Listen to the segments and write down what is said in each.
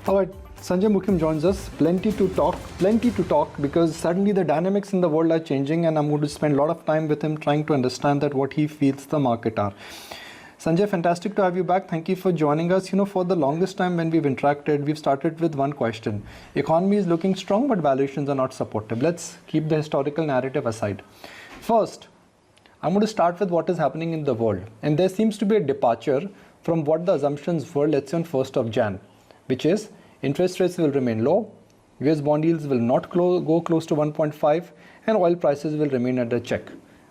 All right, Sanjay Mookim joins us. Plenty to talk because suddenly the dynamics in the world are changing, and I'm going to spend a lot of time with him trying to understand that what he feels the market are. Sanjay, fantastic to have you back. Thank you for joining us. For the longest time when we've interacted, we've started with one question. Economy is looking strong, but valuations are not supportive. Let's keep the historical narrative aside. First, I'm going to start with what is happening in the world. And there seems to be a departure from what the assumptions were, let's say on 1st of Jan, which is interest rates will remain low, US bond yields will not go close to 1.5, and oil prices will remain under check.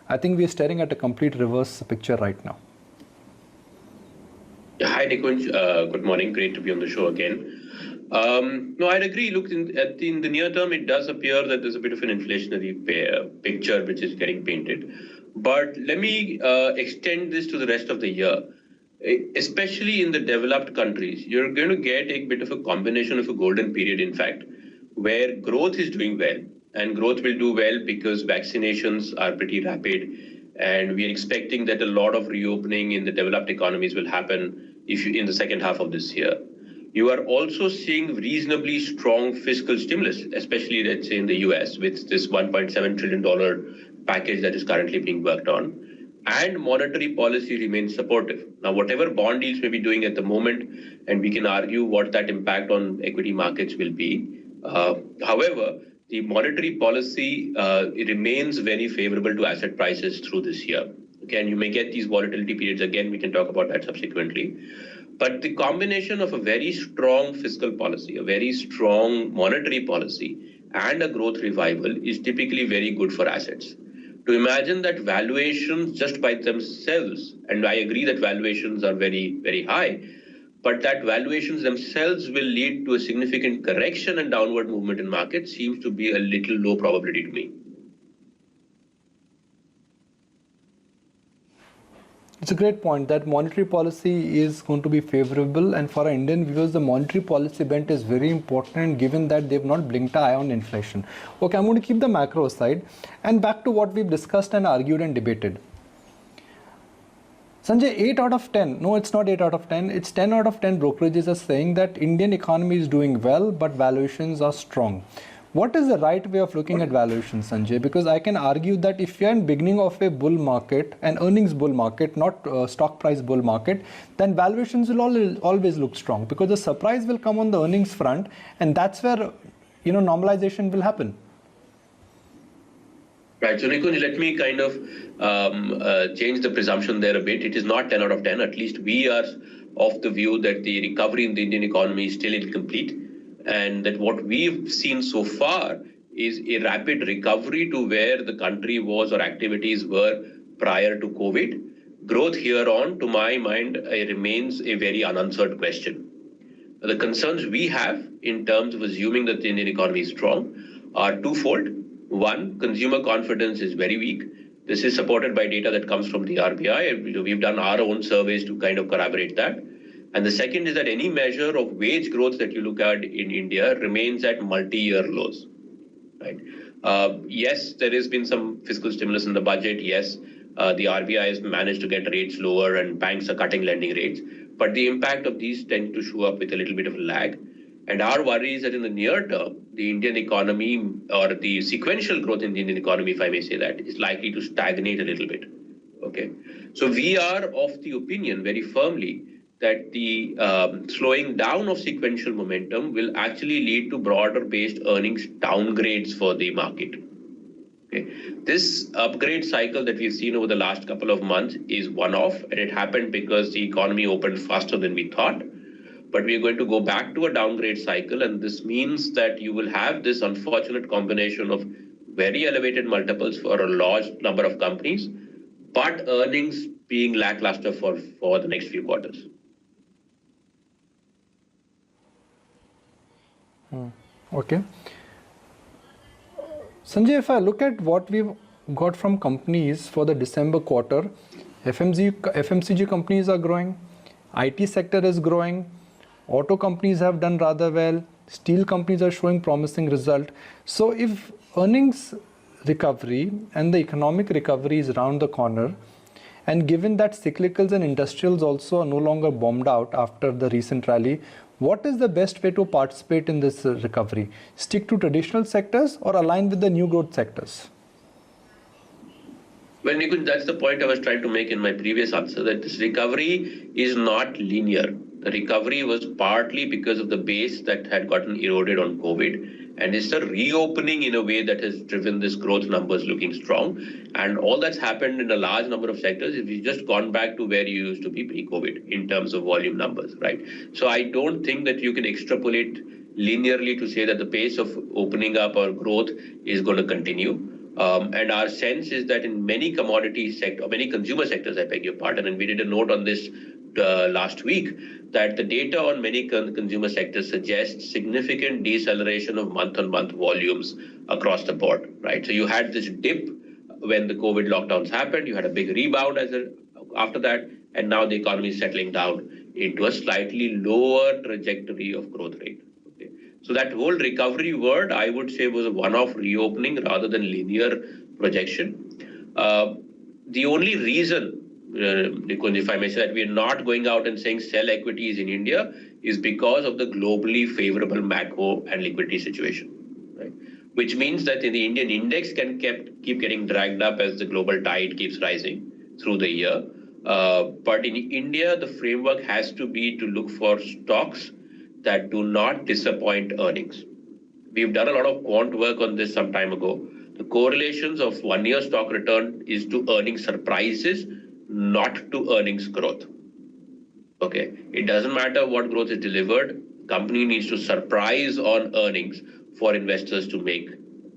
I think we're staring at a complete reverse picture right now. Yeah, hi, Nikunj. Good morning. Great to be on the show again. No, I'd agree. Look, in the near term, it does appear that there's a bit of an inflationary picture which is getting painted. But let me extend this to the rest of the year. Especially in the developed countries, you're going to get a bit of a combination of a golden period, in fact, where growth is doing well. And growth will do well because vaccinations are pretty rapid. And we are expecting that a lot of reopening in the developed economies will happen in the second half of this year. You are also seeing reasonably strong fiscal stimulus, especially, let's say, in the US, with this $1.7 trillion package that is currently being worked on. And monetary policy remains supportive. Now, whatever bond yields may be doing at the moment, and we can argue what that impact on equity markets will be. However, the monetary policy it remains very favorable to asset prices through this year. Again, you may get these volatility periods again. We can talk about that subsequently. But the combination of a very strong fiscal policy, a very strong monetary policy, and a growth revival is typically very good for assets. To imagine that valuations just by themselves, and I agree that valuations are very, very high, but that valuations themselves will lead to a significant correction and downward movement in markets seems to be a little low probability to me. It's a great point that monetary policy is going to be favorable, and for our Indian viewers, the monetary policy bent is very important given that they've not blinked an eye on inflation. Okay, I'm going to keep the macro aside and back to what we've discussed and argued and debated. Sanjay, 8 out of 10, no, it's not 8 out of 10, it's 10 out of 10 brokerages are saying that Indian economy is doing well, but valuations are strong. What is the right way of looking at valuations, Sanjay? Because I can argue that if you're in beginning of a bull market, an earnings bull market, not stock price bull market, then valuations will always look strong because the surprise will come on the earnings front, and that's where normalization will happen. Right. So, Nikunj, let me kind of change the presumption there a bit. It is not 10 out of 10. At least we are of the view that the recovery in the Indian economy is still incomplete. And that what we've seen so far is a rapid recovery to where the country was or activities were prior to COVID. Growth here on, to my mind, remains a very unanswered question. The concerns we have in terms of assuming that the Indian economy is strong are twofold. One, consumer confidence is very weak. This is supported by data that comes from the RBI. We've done our own surveys to kind of corroborate that. And the second is that any measure of wage growth that you look at in India remains at multi-year lows. Right? Yes, there has been some fiscal stimulus in the budget. Yes, the RBI has managed to get rates lower and banks are cutting lending rates. But the impact of these tend to show up with a little bit of a lag. And our worry is that in the near term, the Indian economy or the sequential growth in the Indian economy, if I may say that, is likely to stagnate a little bit. Okay, so we are of the opinion very firmly that the slowing down of sequential momentum will actually lead to broader-based earnings downgrades for the market. Okay. This upgrade cycle that we've seen over the last couple of months is one-off, and it happened because the economy opened faster than we thought. But we are going to go back to a downgrade cycle, and this means that you will have this unfortunate combination of very elevated multiples for a large number of companies, but earnings being lackluster for the next few quarters. Okay. Sanjay, if I look at what we've got from companies for the December quarter, FMCG companies are growing, IT sector is growing, auto companies have done rather well, steel companies are showing promising result. So if earnings recovery and the economic recovery is around the corner, and given that cyclicals and industrials also are no longer bombed out after the recent rally, What is the best way to participate in this recovery? Stick to traditional sectors or align with the new growth sectors? Well, Nikunj, that's the point I was trying to make in my previous answer, that this recovery is not linear. The recovery was partly because of the base that had gotten eroded on COVID, and it's the reopening in a way that has driven this growth numbers looking strong. And all that's happened in a large number of sectors is we've just gone back to where you used to be pre-COVID in terms of volume numbers, right? So I don't think that you can extrapolate linearly to say that the pace of opening up or growth is going to continue. And our sense is that in many commodity sector, many consumer sectors, I beg your pardon, and we did a note on this last week, that the data on many consumer sectors suggests significant deceleration of month-on-month volumes across the board, right? So you had this dip when the COVID lockdowns happened, you had a big rebound after that, and now the economy is settling down into a slightly lower trajectory of growth rate. So that whole recovery word, I would say, was a one-off reopening rather than linear projection. The only reason, Nikunj, if I may say, that we are not going out and saying sell equities in India is because of the globally favorable macro and liquidity situation, right? Which means that the Indian index can keep getting dragged up as the global tide keeps rising through the year. But in India, the framework has to be to look for stocks that do not disappoint earnings. We've done a lot of quant work on this some time ago. The correlations of one-year stock return is to earnings surprises, not to earnings growth. Okay, it doesn't matter what growth is delivered. Company needs to surprise on earnings for investors to make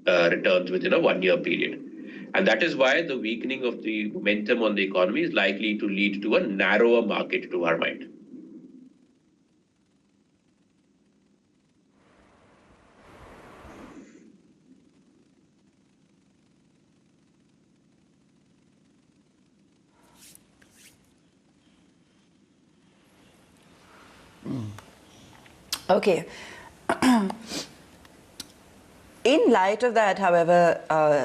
returns within a one-year period. And that is why the weakening of the momentum on the economy is likely to lead to a narrower market to our mind. Okay. In light of that, however,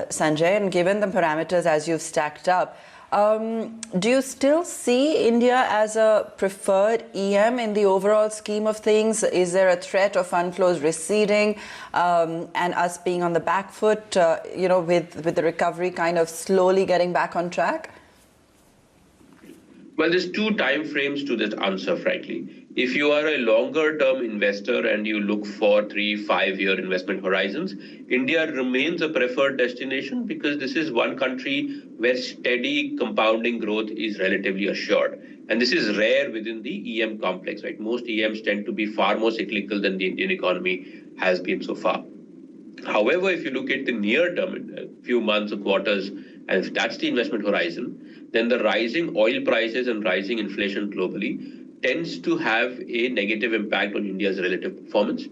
Sanjay, and given the parameters as you've stacked up, do you still see India as a preferred EM in the overall scheme of things? Is there a threat of fund flows receding and us being on the back foot, with the recovery kind of slowly getting back on track? Well, there's two time frames to this answer, frankly. If you are a longer term investor and you look for 3-5 year investment horizons, India remains a preferred destination because this is one country where steady compounding growth is relatively assured. And this is rare within the EM complex, right? Most EMs tend to be far more cyclical than the Indian economy has been so far. However, if you look at the near term, a few months or quarters, and if that's the investment horizon, then the rising oil prices and rising inflation globally tends to have a negative impact on India's relative performance.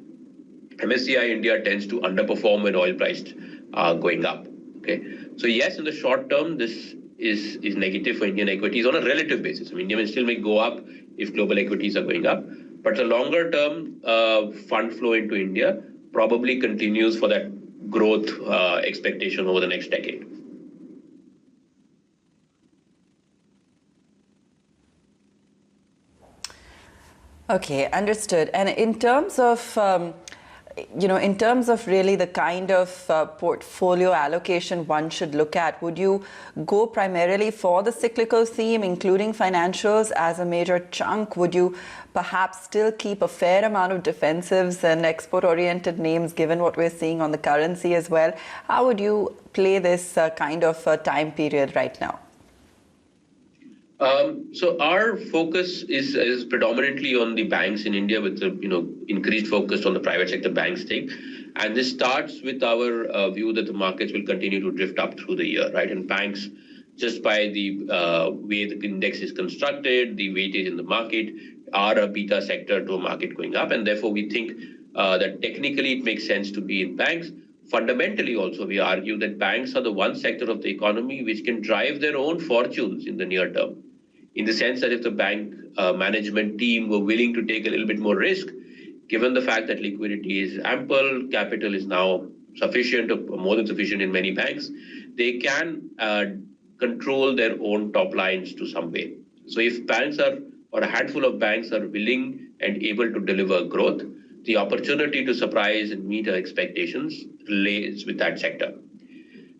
MSCI India tends to underperform when oil prices are going up. Okay, so yes, in the short term, this is negative for Indian equities on a relative basis. I mean, India may go up if global equities are going up, but the longer term fund flow into India probably continues for that growth expectation over the next decade. Okay, understood. And in terms of, really the kind of portfolio allocation one should look at, would you go primarily for the cyclical theme, including financials as a major chunk? Would you perhaps still keep a fair amount of defensives and export-oriented names, given what we're seeing on the currency as well? How would you play this kind of time period right now? So our focus is predominantly on the banks in India, with the increased focus on the private sector bank stake, and this starts with our view that the markets will continue to drift up through the year, right? And banks, just by the way the index is constructed, the weightage in the market, are a beta sector to a market going up, and therefore we think that technically it makes sense to be in banks. Fundamentally, also, we argue that banks are the one sector of the economy which can drive their own fortunes in the near term, in the sense that if the bank management team were willing to take a little bit more risk, given the fact that liquidity is ample, capital is now sufficient or more than sufficient in many banks, they can control their own top lines to some way. So if banks are, or a handful of banks are willing and able to deliver growth, the opportunity to surprise and meet our expectations lays with that sector.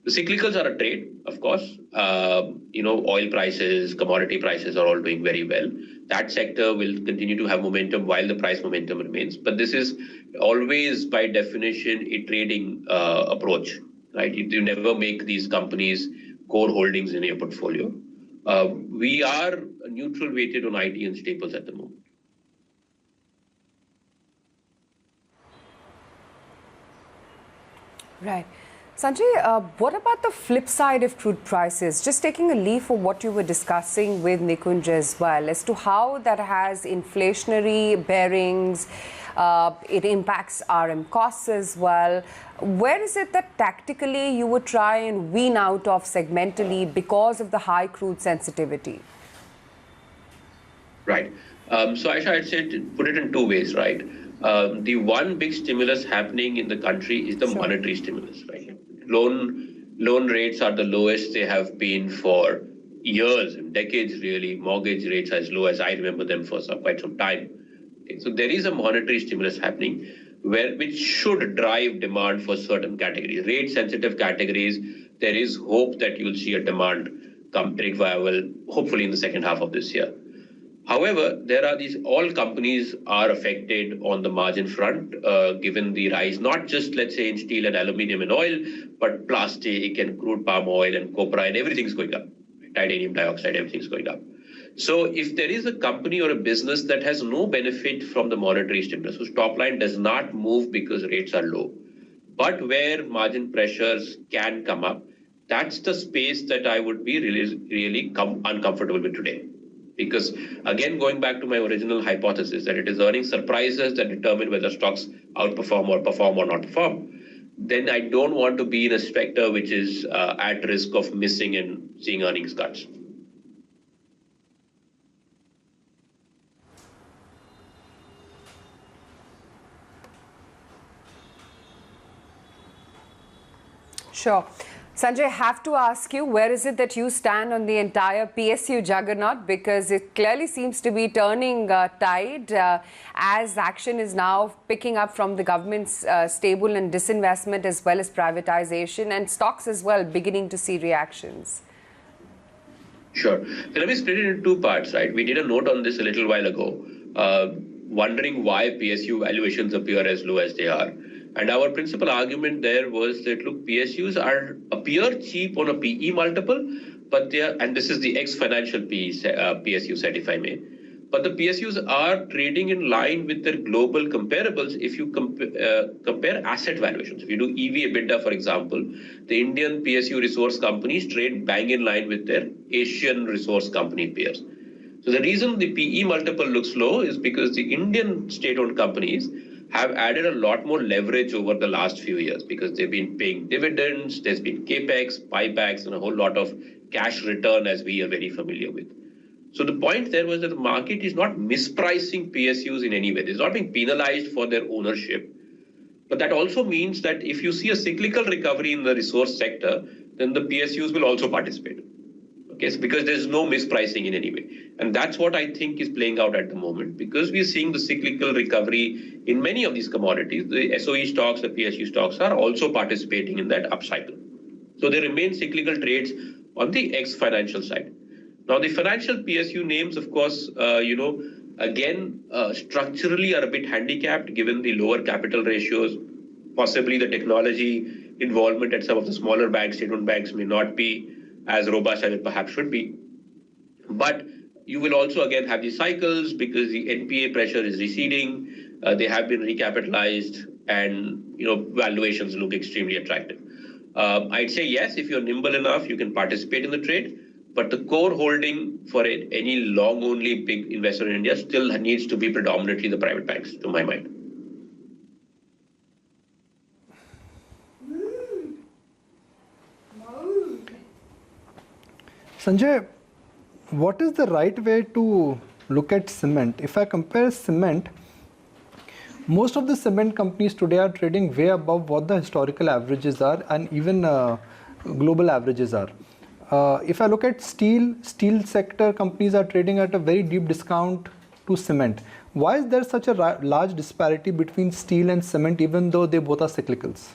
The cyclicals are a trade, of course. Oil prices, commodity prices are all doing very well. That sector will continue to have momentum while the price momentum remains. But this is always, by definition, a trading approach, right? You never make these companies core holdings in your portfolio. We are neutral weighted on IT and staples at the moment. Right. Sanjay, what about the flip side of crude prices? Just taking a leaf of what you were discussing with Nikunj as well, as to how that has inflationary bearings, it impacts RM costs as well. Where is it that tactically you would try and wean out of segmentally because of the high crude sensitivity? Right. So Aisha, I'd say to put it in two ways, right? The one big stimulus happening in the country is the monetary stimulus, right? Loan rates are the lowest they have been for years and decades, really. Mortgage rates as low as I remember them for quite some time. Okay, so there is a monetary stimulus happening which should drive demand for certain categories. Rate-sensitive categories, there is hope that you'll see a demand come revival, hopefully in the second half of this year. However, all companies are affected on the margin front, given the rise, not just, let's say, in steel and aluminum and oil, but plastic and crude palm oil and copra and everything's going up. Titanium dioxide, everything's going up. So if there is a company or a business that has no benefit from the monetary stimulus, whose top line does not move because rates are low, but where margin pressures can come up, that's the space that I would be really uncomfortable with today. Because, again, going back to my original hypothesis that it is earnings surprises that determine whether stocks outperform or perform or not perform, then I don't want to be in a sector which is at risk of missing and seeing earnings cuts. Sure. Sanjay, I have to ask you, where is it that you stand on the entire PSU juggernaut? Because it clearly seems to be turning tide as action is now picking up from the government's stable and disinvestment as well as privatization, and stocks as well beginning to see reactions. Sure. So let me split it into two parts, right? We did a note on this a little while ago, wondering why PSU valuations appear as low as they are. And our principal argument there was that, look, PSUs appear cheap on a PE multiple, but they are, and this is the ex-financial PSU set, if I may, but the PSUs are trading in line with their global comparables if you compare asset valuations. If you do EV/EBITDA, for example, the Indian PSU resource companies trade bang in line with their Asian resource company peers. So the reason the PE multiple looks low is because the Indian state-owned companies have added a lot more leverage over the last few years because they've been paying dividends, there's been capex, buybacks, and a whole lot of cash return as we are very familiar with. So the point there was that the market is not mispricing PSUs in any way. It's not being penalized for their ownership. But that also means that if you see a cyclical recovery in the resource sector, then the PSUs will also participate. Okay, so because there's no mispricing in any way. And that's what I think is playing out at the moment, because we're seeing the cyclical recovery in many of these commodities. The SOE stocks, the PSU stocks are also participating in that upcycle. So they remain cyclical trades on the ex-financial side. Now, the financial PSU names, of course, structurally are a bit handicapped given the lower capital ratios. Possibly the technology involvement at some of the smaller banks, state-owned banks, may not be as robust as it perhaps should be. But you will also again have these cycles because the NPA pressure is receding. They have been recapitalized, and valuations look extremely attractive. I'd say yes, if you're nimble enough, you can participate in the trade. But the core holding for any long-only big investor in India still needs to be predominantly the private banks, to my mind. Sanjay, what is the right way to look at cement? If I compare cement, most of the cement companies today are trading way above what the historical averages are and even global averages are. If I look at steel sector companies are trading at a very deep discount to cement. Why is there such a large disparity between steel and cement, even though they both are cyclicals?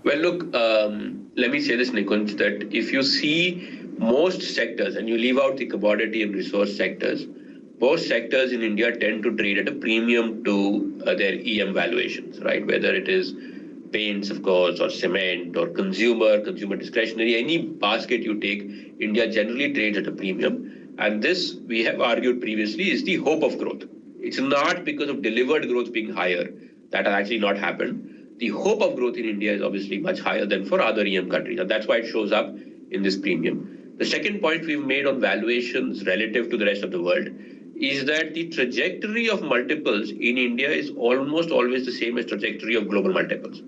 Well, look, let me say this, Nikunj, that if you see most sectors, and you leave out the commodity and resource sectors, most sectors in India tend to trade at a premium to their EM valuations, right? Whether it is paints, of course, or cement, or consumer discretionary, any basket you take, India generally trades at a premium. And this, we have argued previously, is the hope of growth. It's not because of delivered growth being higher. That has actually not happened. The hope of growth in India is obviously much higher than for other EM countries, and that's why it shows up in this premium. The second point we've made on valuations relative to the rest of the world is that the trajectory of multiples in India is almost always the same as trajectory of global multiples.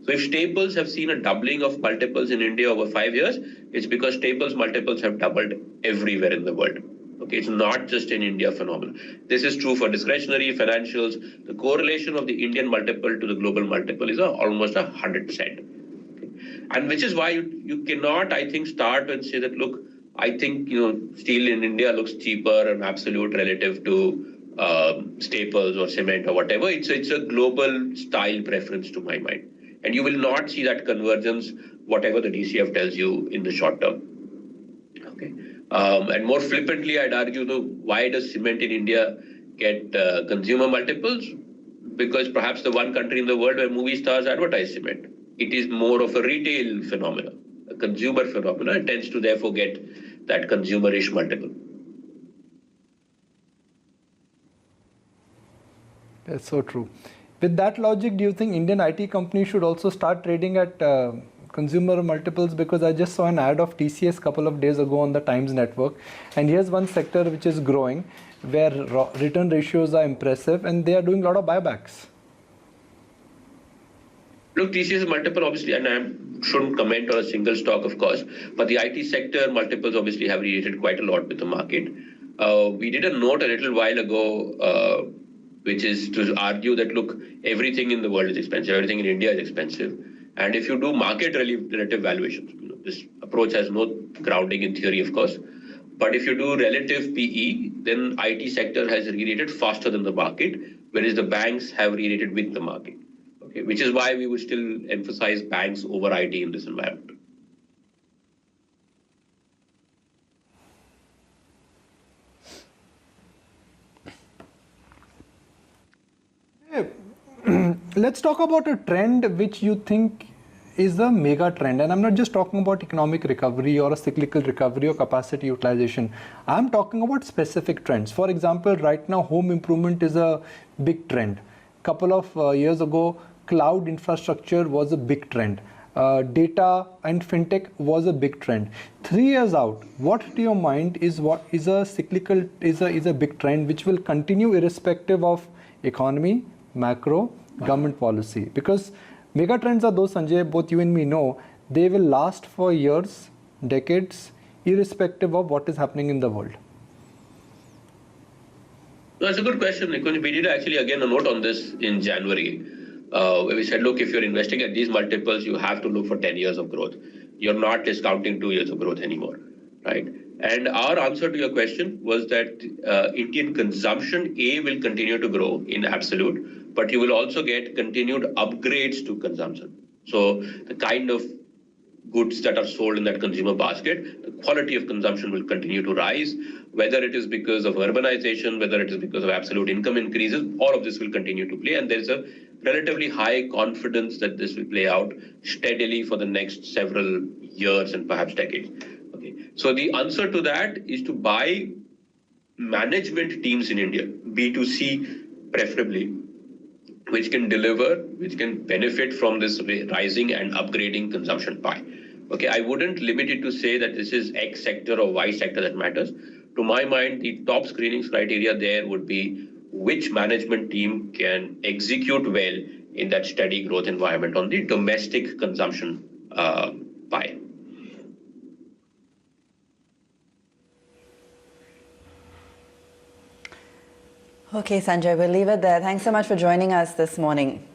So if staples have seen a doubling of multiples in India over 5 years, it's because staples multiples have doubled everywhere in the world. Okay, it's not just an India phenomenon. This is true for discretionary financials. The correlation of the Indian multiple to the global multiple is almost 100%. Okay? And which is why you cannot, I think, start and say that, look, I think steel in India looks cheaper and absolute relative to staples or cement or whatever. It's a global style preference to my mind, and you will not see that convergence, whatever the DCF tells you in the short term. Okay. And more flippantly, I'd argue, why does cement in India get consumer multiples? Because perhaps the one country in the world where movie stars advertise cement. It is more of a retail phenomena, a consumer phenomena, and tends to therefore get that consumerish multiple. That's so true. With that logic, do you think Indian IT companies should also start trading at consumer multiples? Because I just saw an ad of TCS a couple of days ago on the Times network, and here's one sector which is growing, where return ratios are impressive, and they are doing a lot of buybacks. Look, TCS multiple obviously, and I shouldn't comment on a single stock, of course, but the IT sector multiples obviously have related quite a lot with the market. We did a note a little while ago, which is to argue that, look, everything in the world is expensive, everything in India is expensive. And if you do market relative valuations, this approach has no grounding in theory, of course. But if you do relative PE, then IT sector has re-rated faster than the market, whereas the banks have re-rated with the market. Okay, which is why we would still emphasize banks over IT in this environment. Let's talk about a trend which you think is a mega trend. And I'm not just talking about economic recovery or a cyclical recovery or capacity utilization. I'm talking about specific trends. For example, right now, home improvement is a big trend. Couple of years ago, cloud infrastructure was a big trend. Data and fintech was a big trend. 3 years out, what to your mind is a cyclical, is a big trend which will continue irrespective of economy, macro, government policy? Because mega trends are those, Sanjay, both you and me know, they will last for years, decades, irrespective of what is happening in the world. That's a good question, Nikunj. We did actually again a note on this in January, where we said, look, if you're investing at these multiples, you have to look for 10 years of growth. You're not discounting 2 years of growth anymore, right? And our answer to your question was that Indian consumption, will continue to grow in absolute, but you will also get continued upgrades to consumption. So the kind of goods that are sold in that consumer basket, the quality of consumption will continue to rise, whether it is because of urbanization, whether it is because of absolute income increases, all of this will continue to play. And there's a relatively high confidence that this will play out steadily for the next several years and perhaps decades. Okay. So the answer to that is to buy management teams in India, B2C preferably, which can deliver, which can benefit from this rising and upgrading consumption pie. Okay, I wouldn't limit it to say that this is X sector or Y sector that matters. To my mind, the top screening criteria there would be which management team can execute well in that steady growth environment on the domestic consumption pie. Okay, Sanjay, we'll leave it there. Thanks so much for joining us this morning.